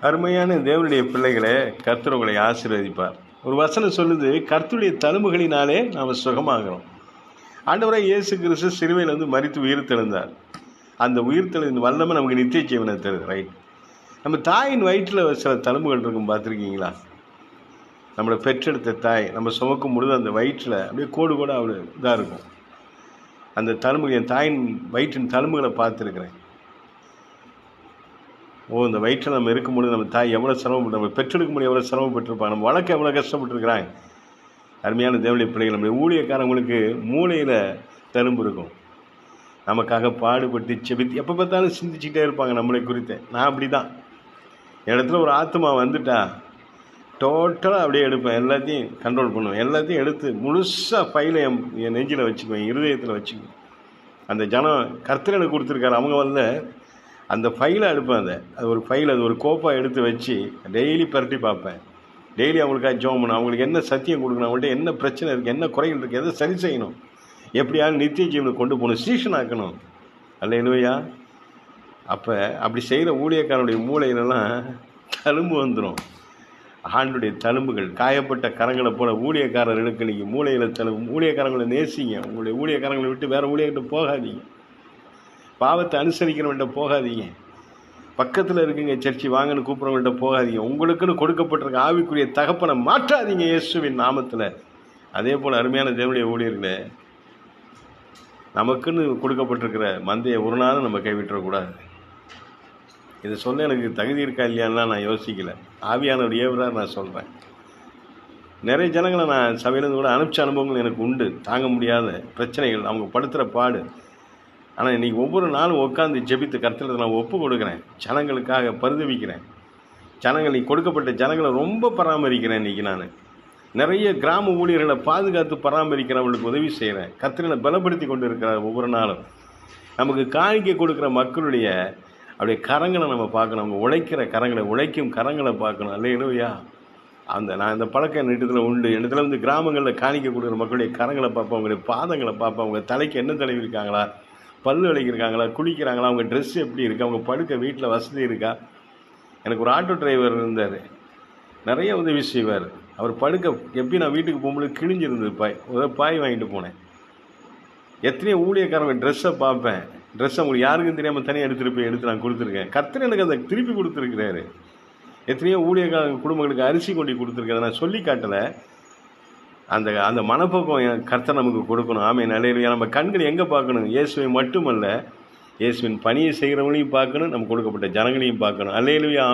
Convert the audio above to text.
அருமையான தேவனுடைய பிள்ளைகளே, கர்த்தர் உங்களை ஆசீர்வதிப்பார். ஒரு வசனம் சொல்லுது, கர்த்தருடைய தழும்புகளினாலே நாம் சுகமாகிறோம். ஆண்டவராய் இயேசு கிறிஸ்து சிலுவையில் மரித்து உயிர்த்தெழுந்தார். அந்த உயிர்த்தெழுந்த வல்லமை நமக்கு நித்திய ஜீவனை தருது. ரைட். நம்ம தாயின் வயிற்றில் சில தழும்புகள் இருக்கும், பார்த்துருக்கீங்களா? நம்மளை பெற்றெடுத்த தாய் நம்ம சுமக்கும் பொழுது அந்த வயிற்றில் அப்படியே கோடு கூட அவ்வளோ இதாக இருக்கும். அந்த தழும்புகள், என் தாயின் வயிற்றின் தழும்புகளை பார்த்துருக்குறேன். இந்த வயிற்றில் நம்ம இருக்கும்பொழுது நம்ம தாய் எவ்வளோ சிரமப்பட்டு, நம்ம பெற்றெடுக்கும் போது எவ்வளோ சிரமப்பட்டிருப்பாங்க, நம்ம வளர்க்க எவ்வளோ கஷ்டப்பட்டுருக்குறாங்க. அருமையான தேவனுடைய பிள்ளைகள், நம்முடைய ஊழியக்காரங்களுக்கு மூளையில் தழும்பு இருக்கும். நமக்காக பாடுபட்டு செபித்து எப்போ பார்த்தாலும் சிந்திச்சுக்கிட்டே இருப்பாங்க நம்மளை குறித்து. நான் அப்படி தான். இடத்துல ஒரு ஆத்மா வந்துட்டா டோட்டலாக அப்படியே எடுப்பேன், எல்லாத்தையும் கண்ட்ரோல் பண்ணுவேன், எல்லாத்தையும் எடுத்து முழுசாக ஃபைலை என் நெஞ்சில் வச்சுக்குவேன், இருதயத்தில் வச்சுக்குவேன். அந்த ஜனம் கர்த்தர் எனக்கு கொடுத்துருக்காரு, அவங்க வரல, அந்த ஃபைலை எடுப்பேன். அது ஒரு ஃபைல், அது ஒரு கோப்பாக எடுத்து வச்சு டெய்லி பரட்டி பார்ப்பேன். டெய்லி அவங்களுக்காக ஜெபம் பண்ணணும், அவங்களுக்கு என்ன சத்தியம் கொடுக்கணும், அவங்கள்ட்ட என்ன பிரச்சனை இருக்குது, என்ன குறைகள் இருக்குது, எதை சரி செய்யணும், எப்படியாவது நித்திய ஜீவனை கொண்டு போகணும், சீஷன் ஆக்கணும். அல்லேலூயா. அப்போ அப்படி செய்கிற ஊழியக்காரனுடைய மூளையிலலாம் தழும்பு வந்துடும். ஆண்டுடைய தழும்புகள், காயப்பட்ட கரங்களை போல ஊழியக்காரர்களுக்கு நீங்கள் மூளையில் தழும்பு. ஊழியக்காரங்களை நேசிங்க. உங்களுடைய ஊழியக்காரங்களை விட்டு வேறு ஊழியர்கிட்ட போகாதீங்க. பாவத்தை அனுசரிக்கிறவங்கள்ட்ட போகாதீங்க. பக்கத்தில் இருக்குங்க சர்ச்சி வாங்கன்னு கூப்பிட்றவங்கள்ட்ட போகாதீங்க. உங்களுக்குன்னு கொடுக்கப்பட்டிருக்க ஆவிக்குரிய தகப்பனை மாற்றாதீங்க இயேசுவின் நாமத்தில். அதே போல் அருமையான தேவனுடைய ஊழியர்களே, நமக்குன்னு கொடுக்கப்பட்டிருக்கிற மந்தையை ஒரு நாளும் நம்ம கைவிட்டுறக்கூடாது. இதை சொல்ல எனக்கு தகுதி இருக்கா இல்லையான்லாம் நான் யோசிக்கலை. ஆவியானவர் ஏவராக நான் சொல்கிறேன். நிறைய ஜனங்களை நான் சபையிலேருந்து கூட அனுப்பிச்ச அனுபவங்கள் எனக்கு உண்டு. தாங்க முடியாத பிரச்சனைகள், அவங்க படுத்துகிற பாடு. ஆனால் இன்றைக்கி ஒவ்வொரு நாளும் உட்காந்து ஜெபித்து கர்த்தருக்கு நான் ஒப்பு கொடுக்குறேன். ஜனங்களுக்காக பரிதவிக்கிறேன். ஜனங்கள், நீ கொடுக்கப்பட்ட ஜனங்களை ரொம்ப பராமரிக்கிறேன். இன்றைக்கி நான் நிறைய கிராம ஊழியர்களை பாதுகாத்து பராமரிக்கிறவங்களுக்கு உதவி செய்கிறேன். கர்த்தரை பலப்படுத்தி கொண்டு இருக்கிறார். ஒவ்வொரு நாளும் நமக்கு காணிக்கை கொடுக்குற மக்களுடைய அப்படியே கரங்களை நம்ம பார்க்கணும். அவங்க உழைக்கிற கரங்களை, உழைக்கும் கரங்களை பார்க்கணும். அல்லேலூயா. நான் இந்த பழக்கம் என்னிடத்தில் உண்டு. என்னிடத்துல கிராமங்களில் காணிக்கை கொடுக்குற மக்களுடைய கரங்களை பார்ப்பேன், அவங்களுடைய பாதங்களை பார்ப்பேன். அவங்க தலைக்கு என்ன தடவி இருக்காங்களா, பல்லு விளக்கியிருக்காங்களா, குளிக்கிறாங்களா, அவங்க ட்ரெஸ் எப்படி இருக்குது, அவங்க படுக்க வீட்டில் வசதி இருக்கா. எனக்கு ஒரு ஆட்டோ டிரைவர் இருந்தார், நிறைய உதவி செய்வார். அவர் படுக்க எப்படி நான் வீட்டுக்கு போகும்போது கிழிஞ்சிருந்தது பாய் வாங்கிட்டு போனேன். எத்தனையோ ஊழியக்காரங்க ட்ரெஸ்ஸை பார்ப்பேன். ட்ரெஸ் அவங்களுக்கு யாருக்கும் தெரியாமல் தனியாக எடுத்து நான் கொடுத்துருக்கேன். கர்த்தர் எனக்கு அதை திருப்பி கொடுத்துருக்கிறாரு. எத்தனையோ ஊழியக்காரங்க குடும்பங்களுக்கு அரிசி கொண்டு கொடுத்துருக்கேன். நான் சொல்லி காட்டலை. அந்த மனப்போக்கம் என் கர்த்தர் நமக்கு கொடுக்கணும். ஆமென். அல்லேலூயா. நம்ம கண்கள் எங்கே பார்க்கணும்? இயேசுவை மட்டுமல்ல, இயேசுவின் பணியை செய்கிறவங்களையும் பார்க்கணும், நம்ம கொடுக்கப்பட்ட ஜனங்களையும் பார்க்கணும். அல்லேலூயா.